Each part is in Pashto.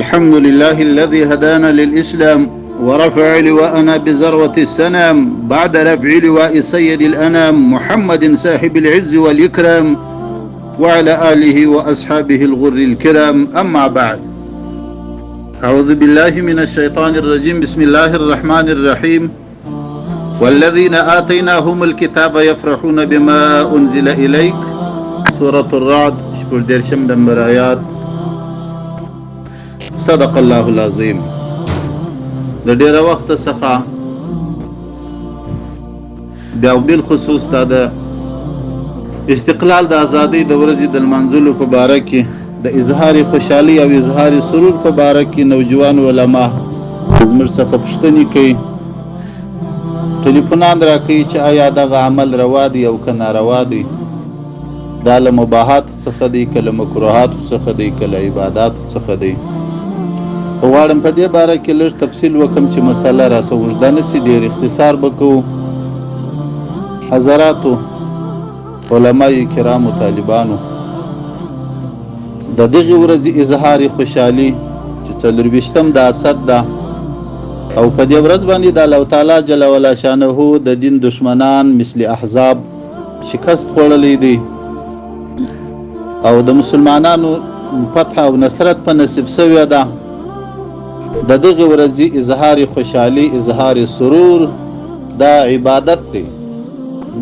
الحمد لله الذي هدانا للإسلام ورفع لواءنا بذروة السنام بعد رفع لواء سيد الأنام محمد صاحب العز والإكرام وعلى آله وأصحابه الغر الكرام. أما بعد، أعوذ بالله من الشيطان الرجيم. بسم الله الرحمن الرحيم. والذين آتيناهم الكتاب يفرحون بما أنزل إليك. سورة الرعد شپږدېرشم نمبر آیات. صدق الله العظیم. د ډیره وخت څخه بیا بالخصوص د استقلال د ازادۍ د ورځې د لمانځلو په باره کې د اظهار خوشحالي او اظهار سرور په باره کې نوجوان علما زموږ څخه پوښتنې کوي، ټلیفونان راکوي چې آیا دغه عمل روا دی او که ناروا دی، دا له مباحات څخه دی که له مکروهاتو څخه دی که له عباداتو څخه دی. غواړم په دې باره کې لږ تفصیل وکم چې مسله راسه اوږده نسي، ډېر اختصار به کوو. حضراتو علماء کرامو طالبانو، د دغې ورځې اظهار خوشحالي چې 24 د اسد ده او په دې ورځ باندې د الله تعالی جل وعلا شانه د دین دشمنان مثل احزاب شکست خوړلی دی او د مسلمانانو فتح او نصرت په نصیب شوې ده. د دغې ورځې اظهار خوشحالي، اظهار سرور دا عبادت دی،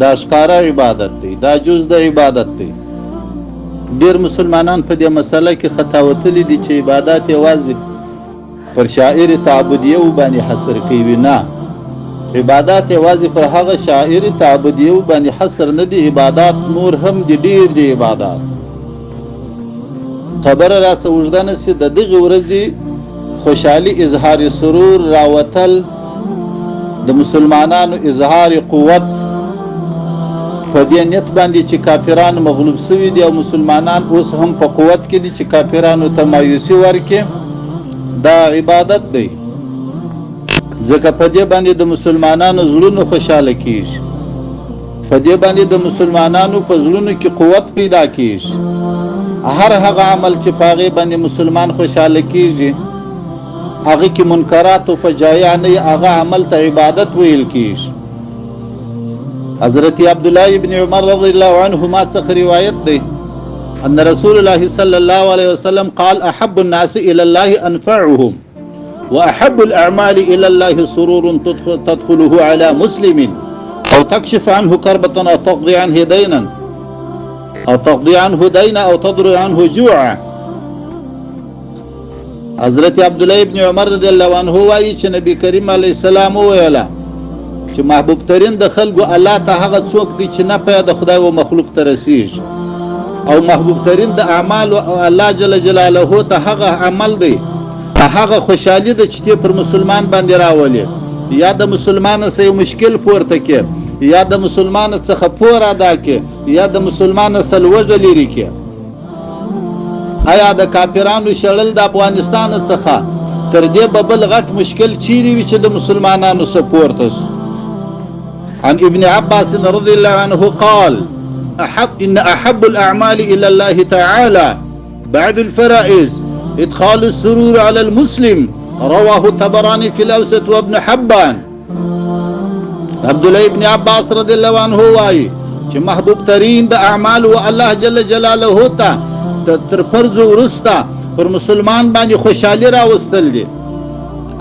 دا ښکاره عبادت دی، دا جز د عبادت دی. ډېر مسلمانان په دې مسله کې خطا وتلي دي چې عبادت یوازې پر شاعر تعبدیه باندې حصر کوي. نه، عبادت یوازې پر هغه شاعر تعبدیه باندې حصر نه دي، عبادت نور هم دي، ډېر دي عبادت. خبره راسه اوږده نسي. د دغې ورځې خوشحالي، اظهار سرور راوتل، د مسلمانانو اظهار قوت په دې نیت باندې چې کافران مغلوب شوي دي او مسلمانان اوس هم په قوت کې دي چې کافرانو ته مایوسي ورکړي، دا عبادت دی. ځکه په دې باندې د مسلمانانو زړونه خوشحاله کیږي، په دې باندې د مسلمانانو په زړونو کې قوت پیدا کیږي. هر هغه عمل چې په هغې باندې مسلمان خوشحاله کیږي، هغه کې منکرات او فجایع نه، هغه عمل ته عبادت ویل کیږي. حضرت عبدالله ابن عمر رضی الله عنهما څخه روایت دی ان رسول الله صلی الله علیه وسلم قال احب الناس الى الله انفعهم واحب الاعمال الى الله سرور تدخله على مسلم او تكشف عنه كربة او تقضي عنه دينا او تقضي عنه دينا او تضرع عنه جوعا. حضرت عبدالله ابن عمر رضی الله عنه وایي چې نبی کریم علیه السلام وویله چې محبوب ترین د خلکو الله ته هغه څوک دی چې نفع د خدای و مخلوق ته رسیږي، او محبوب ترین د اعمالو الله جل جلاله ته هغه عمل دی، هغه خوشحالي ده چې پر مسلمان باندې راولي، یا د مسلمان سره یو مشکل پورته کې، یا د مسلمان څخه پور ادا کې، یا د مسلمان سره لوږه لري کې. آیا د کافرانو شړل د افغانستان څخه تر دې به بل غټ مشکل چیرې وي چې د مسلمانانو سره پورته شي؟ عن ابن عباس رضي الله عنه قال إن أحب الأعمال إلى الله تعالى بعد الفرائض إدخال السرور على المسلم. رواه الطبراني في الأوسط وابن حبان. عبد الله ابن عباس رضي الله عنه وايي چې محبوب ترين د اعمال او الله جل جلاله ته تر فرض ورسته پر مسلمان باندې خوشحالي راوستل دي.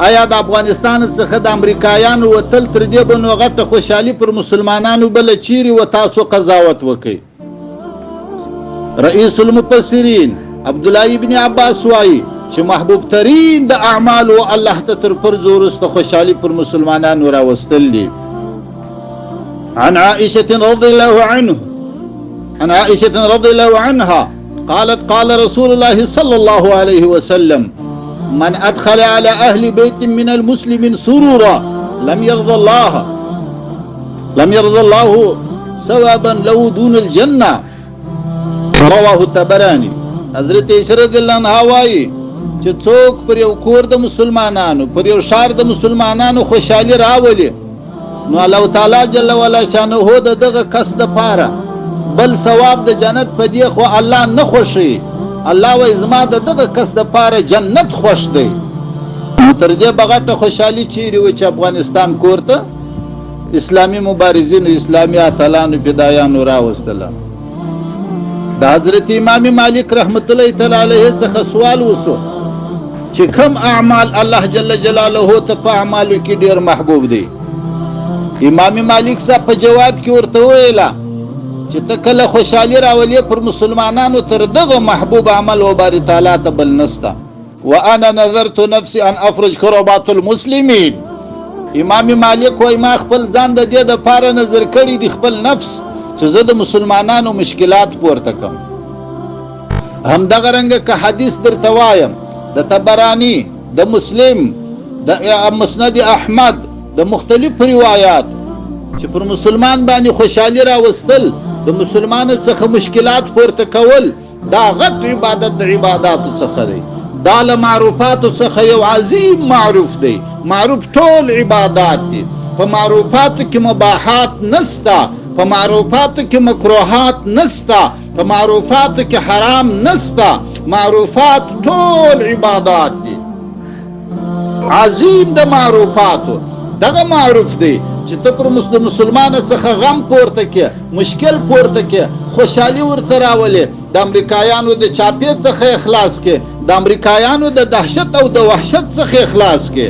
آیا د افغانستان څخه د امریکایانو وتل تر دې به نو غټه خوشحالي پر مسلمانانو بل چیرې و؟ تاسو قضاوت وکئ. رئیس المفسرین عبدالله ابن عباس وایي چې محبوب ترین د اعمالو الله ته تر فرض وروسته خوشحالي پر مسلمانانو راوستل دي. عن عائشة رضي الله عنها قالت قال رسول الله صلى الله عليه وسلم من أدخل على أهل بيت من المسلمين سرورا لم يرضى الله ثوابا له دون الجنة. رواه الطبراني. حضرت عائشة رضی الله عنها وایي چې څوک پر یو کور د مسلمانانو، پر یو شهر د مسلمانانو خوشحالي راولي، نو الله تعالی جل وعلا شانه دغه کس د پاره بل ثواب د جنت په دی خو الله نه خوشي، الله وایي زما د دغه کس دپاره جنت خوښ دی. نو تر دې به غټه خوشحالي چیرې وي چې افغانستان کور ته اسلامي مبارزینو اسلامي اتلانو فدایانو راوستله. د حضرت امام مالک رحمت الله تعالی علیه څخه سوال وسو چې کوم اعمال الله جل جلاله ته په اعمالو کې ډیر محبوب دی. امام مالک صاحب په جواب کې ورته ویله چې ته کله خوشحالي راولې پر مسلمانانو تر دغه محبوب عمل و باری تعالی ته بل نسته. وانا نظرت نفسي ان افرج كربات المسلمين. امام مالک وایي ما خپل ځان د دې دپاره نظر کړی دی خپل نفس چې زه د مسلمانانو مشکلات پورته کړم. همدغه رنګه که حدیث درته وایم د طبراني د مسلم د مسند احمد د مختلف روایات چې پر مسلمان باندې خوشحالي راوستل د مسلمان څخه مشکلات پورته کول دا غټ عبادت د عباداتو څخه دی. دا له معروفاتو څخه یو عظیم معروف دی. معروف ټول عبادات دي. په معروفاتو کې مباحات نسته، په معروفاتو کې مکروهات نسته، په معروفاتو کې حرام نسته. معروفات ټول عبادات دي. عظیم د معروفاتو دغه معروف دی چې ته پر مسلمان څخه غم پورته کې، مشکل پورته کې، خوشحالي ورته راولې، د امریکایانو د چاپې څخه اخلاص کې، د امریکایانو د دهشت او د وحشت څخه اخلاص کې.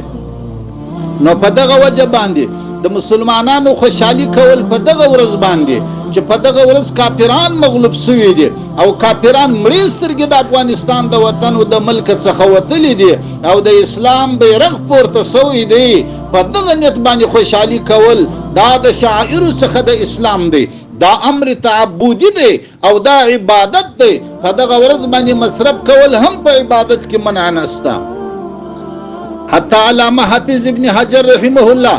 نو په دغه وجه باندې د مسلمانانو خوشحالي کول په دغه ورځ باندې چې په دغه ورځ کافران مغلوب شوي دي او کافران مړې سترګې د افغانستان د وطن او د ملک څخه وتلي دي او د اسلام بیرغ پورته شوی دی، په دغه نیت باندې خوشحالي کول دا د شعائرو څخه د اسلام دی. دا امر تعبدي دی او دا عبادت دی. په دغه ورځ باندې مصرف کول هم په عبادت کې منع نشته. حتی علامه حافظ ابن حجر رحمه الله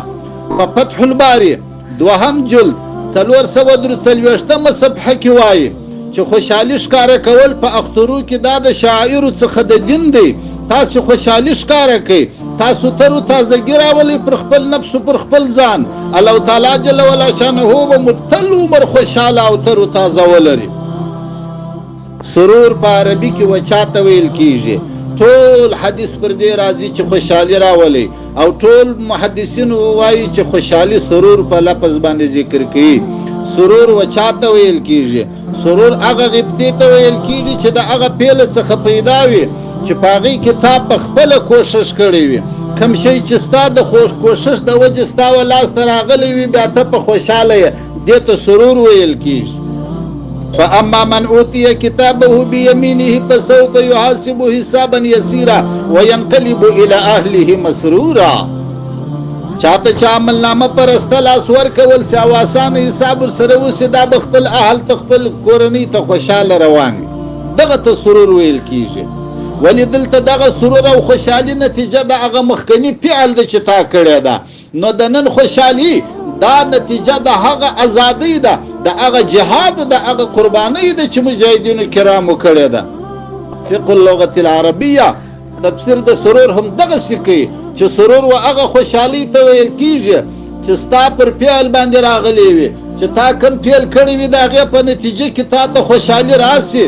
په فتح الباری دوهم جلد 443 صفحه کې وایي چې خوشحالي ښکاره کول په اخترو کې دا د شاعرو څخه د دین دی. تاسو خوشحالي ښکاره کوئ، تاسو تر تازګي راولئ پر خپل نفس پر خپل ځان. الله تعالی جل وعلا شانه به متل عمر خوشحاله او تر تازه ولري. سرور په عربي کې وچاته ویل کیږي. ټول حدیث پر دې راځي چې خوشحالي راولي او ټول محدثین وایي چې خوشحالي سرور په لفظ باندې ذکر کوي. سرور وچاته ویل کیږي. سرور هغه غبطې ته ویل کیږي چې د هغه پیل څخه پیدا وي چې په هغې کې تا په خپله کوشش کړی وي. کوم شی چې ستا د کوشش د وجې ستا و لاسته راغلی وي بیا ته په خوشحاله یې، دې ته سرور ویل کیږي. فاما من اوتي كتابه بيمينه فسوف يحاسب حسابا يسيرا وينقلب الى اهله مسرورا. چاته چې عمل نامه پرسته لاس ورکول شي او اسانه حساب ورسره وشي دا به خپل اهل ته خپل کورنۍ ته خوشحاله روان وي. دغه ته سرور ویل کیږي. ولې دلته دغه سرور او خوشحالي نتیجه د هغه مخکني فعل ده چې تا کړی ده. نو د نن خوشحالي دا نتیجه د هغه ازادۍ ده، د هغه جهاد، د هغه قربانۍ ده چې مجاهدینو کرامو کړې ده. فقه اللغة العربیه تفسیر د سرور هم دغسې کوي چې سرور و هغه خوشحالۍ ته ویل کیږي چې ستا پر فعل باندې راغلی وي، چې تا کوم فعل کړی وي د هغې په نتیجه کې تا ته خوشحالي راسي،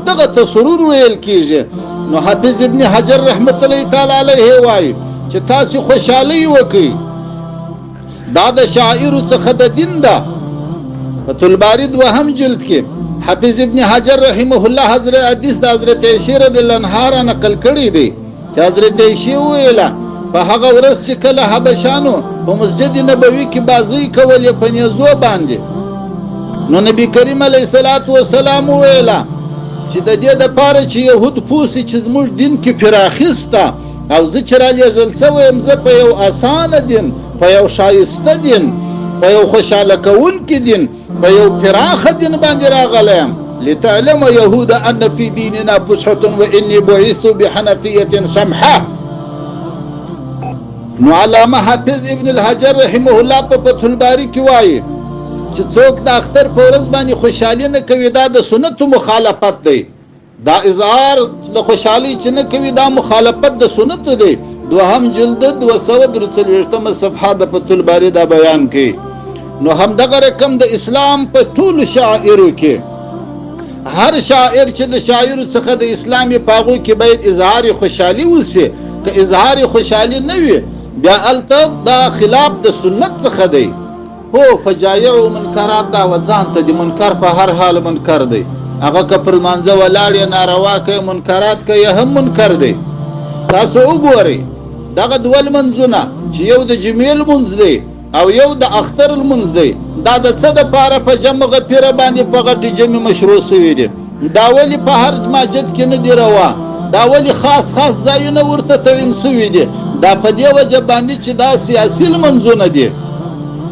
دغه ته سرور ویل کیږي. نو حافظ ابن حجر رحمت الله تعالی علیه وایي چې تاسې خوشحالي وکړئ، دا د شاعرو څخه د دین ده. فتح الباری دوهم جلد کې حافظ ابن حجر رحمه الله حدیث د حضرت عائشہ رضی الله عنها نقل کړی دی چې حضرت عائشہ ویله په هغه ورځ چې کله حبشانو په مسجد نبوي کې بازی کولې په نیزو باندې، نو نبی کریم علیه الصلاۃ والسلام ویله چې د دې دپاره چې یهود پوسي چې زموږ دین کې پراخیسته او زه چې رالیږل سوی یم زه په یو اسانه دین، په یو شایسته دین، په یو خوشحاله کوونکي دین، په یو پراخه دین باندې راغلی یم. لتعلم یهود ان فی دیننا فسحة وانی بعثت بحنفیة سمحة. نو علامه حافظ ابن الحجر رحمه الله په فتح الباری کې وایي چې څوک د اختر په ورځ باندې خوشحالي نه کوي دا د سنتو مخالفت دی. دا اظهار د خوشحالي چې نه کوي دا مخالفت د سنتو دی. دوهم جلد 243 صفحه د فتح الباری دا بیان کوي. نو همدغه رقم د اسلام په ټولو شاعرو کې هر شاعر چې د شاعر څخه د اسلامي پاغو کې باید اظهار خوشحالي وسی، که اظهار خوشحالي نه وي بیا هلته دا خلاف د سنت څخه دی. هو فجایع منکرات دا وځان ته د منکر په هر حال منکر دی، هغه که پر لمانځه ولاړ یې ناروا کوي منکرات کوي هم منکر دی. تاسو وګورئ دغه دوه لمونځونه چې یو د جمعې لمونځ دی او یو د اختر لمونځ دی، دا د څه دپاره په جمع غفیره باندې په غټې جمع مشروع سوي دي؟ دا ولې په هر مسجد کې نه دي روا؟ دا ولې خاص ځایونه ورته تعین سوي دي؟ دا په دې وجه باندې چې دا سیاسي لمونځونه دي.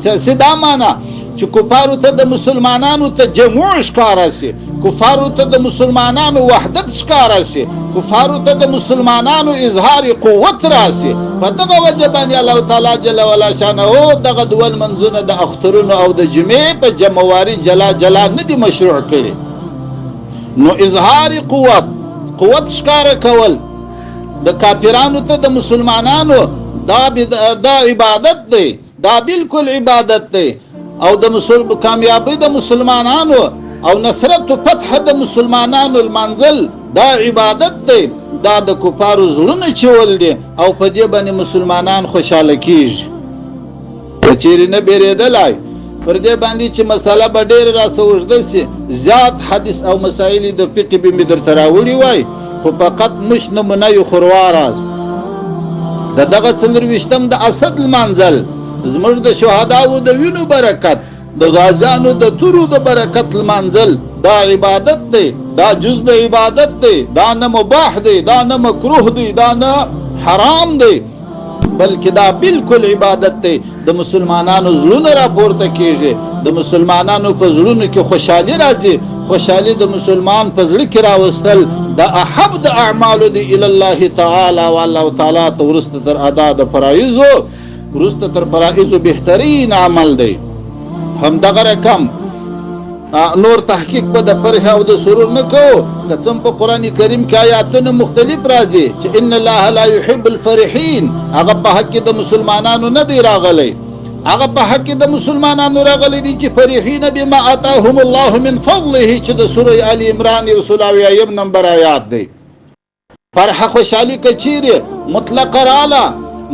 سیاسي دا معنا چې کفارو ته د مسلمانانو ته جموع ښکاره سي، کفارو ته د مسلمانانو وحدت ښکاره سي، کفارو ته د مسلمانانو اظهار قوت راسي. په دغه وجه باندې الله تعالی جل وعلا شانه دغه دوه لمونځونه د اخترونو او د جمعې په جمعواري جلا نه دي مشروع کړي. نو اظهار قوت ښکاره کول د کافرانو ته د مسلمانانو دا عبادت دی، دا بالکل عبادت دی. او د کامیابی د مسلمانانو او نصرت و فتح د مسلمانانو المنزل دا عبادت دی، دا د کفارو زړونه چول دي او په دې باندې مسلمانان خوشاله کیږي. چیرې نه بیریدلای پر دې باندې چې مسله به ډېر راسه اوږده سي، زیات حدیث او مسایل د فقه به مې درته راوړي وای، خو فقط مش نمونه یو خورواراست د دغه 24م د اسد لمانځل زموږ د شهداو د وینو برکت، د غازیانو د تورو د برکت لمانځل دا عبادت دی، دا جز د عبادت دی، دا نه مباح دی، دا نه مکروه دی، دا نه حرام دی، بلکې دا بالکل عبادت دی. د مسلمانانو زړونه راپورته کیږي، د مسلمانانو په زړونو کې خوشحالي راځي. خوشحالي د مسلمان په زړه کې راوستل دا احب د اعمالو دی الی الله تعالی، او الله تعالی ته وروسته تر ادا د فرایضو وروسته تر فرایضو بهترین عمل دی. همدغه رقم نور تحقیق په د فرح او د سرور نه کوو، که څوم په قرآن کریم کې آیاتونه مختلف راځي چې ان الله لا يحب الفرحین، هغه په حق د مسلمانانو نه دی راغلی، هغه په حق د مسلمانانو راغلی دي چې فرحین بما آتاهم الله من فضله، چې د سوره آل عمران 120 نمبر آیات دی. فرح خوشحالي که چیرې مطلقه رااله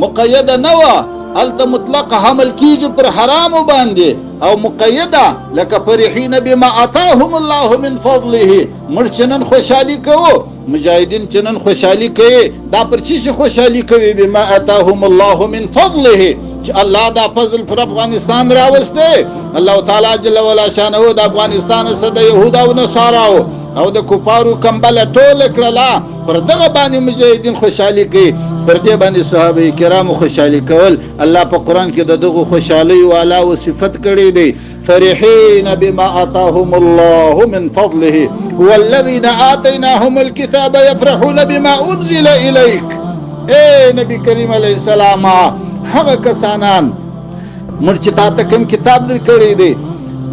مقیده نه وه، هلته مطلق حمل کیږي پر حرامو باندې، او مقیده لکه فرحین بما آتاهم الله من فضله. موږ چې نن خوشحالي کوو، مجاهدین چې نن خوشحالي کوي، دا پر چی خوشحالي کوي؟ بما آتاهم الله من فضله، چې الله دا فضل پر افغانستان راوسته. الله تعالی جل وعلا شانه د افغانستان څخه د يهود او نصاراو او د کفارو کمبله ټول کړله، پر دغه باندې مجاهدین خوشحالي کوي، پر دې باندې صحابه کرامو خوشحالي کول. الله په قرآن کې د دغه خوشحالي والا او صفت کړی دی، فرحین بما آتاهم الله من فضله والذین آتیناهم الكتاب یفرحون بما انزل الیک. اے نبی کریم علیه السلام، هغه کسانان موږ چې تا ته کوم کتاب در کړی دی،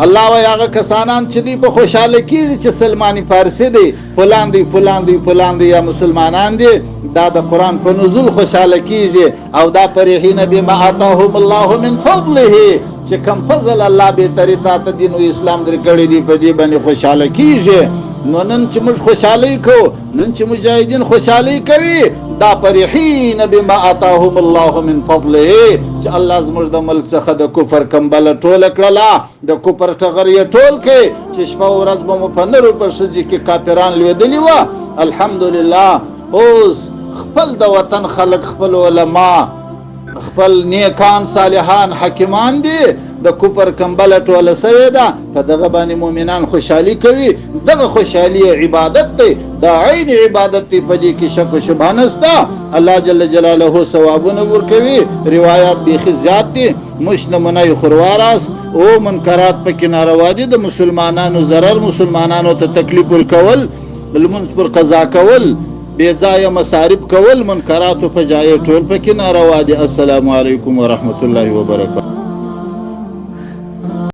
الله وایي هغه کسانان چې دی په خوشحاله کېږي چې سلمان فارسي دی، فلان دی فلان دی فلان دی یا مسلمانان دی، دا د قرآن په نزول خوشحاله کېږي. او دا فرحین بما آتاهم الله من فضله، چې کم فضل الله بهتري تا ته دین او اسلام در کړی دی په دې باندې خوشحاله کېږي. نو نن چې موږ خوشحالي کوو، نن چې مجاهدین خوشحالي کوي، دا فرحین بما آتاهم الله من فضله، چې الله زموږ د ملک څخه د کفر کمبله ټوله کړله، د کفر ټغر یې ټول کړي، چې شپه ورځ به مو په نرو په ښځې کې کافران لوېدلي وه. الحمدلله اوس خپل د وطن خلک، خپل علما، خپل نیکان صالحان حکیمان دي، د کفر کمبله ټوله سوې ده، په دغه باندې مؤمنان خوشحالي کوي. دغه خوشحالي عبادت دی، دا عین عبادت دی، په دې کې شک و شبهه نشته. الله جل جلاله ثوابونه ورکوي. روایات بیخي زیات دي، مش نمونه یې خورواراست او منکرات پکې ناروا دي، د مسلمانانو ضرر، مسلمانانو ته تکلیف ورکول، لمونځ پر قضا کول، بے ځایه مصارف کول، منکراتو په جای ټول پکې ناروا دي. السلام علیکم ورحمت الله وبرکاته.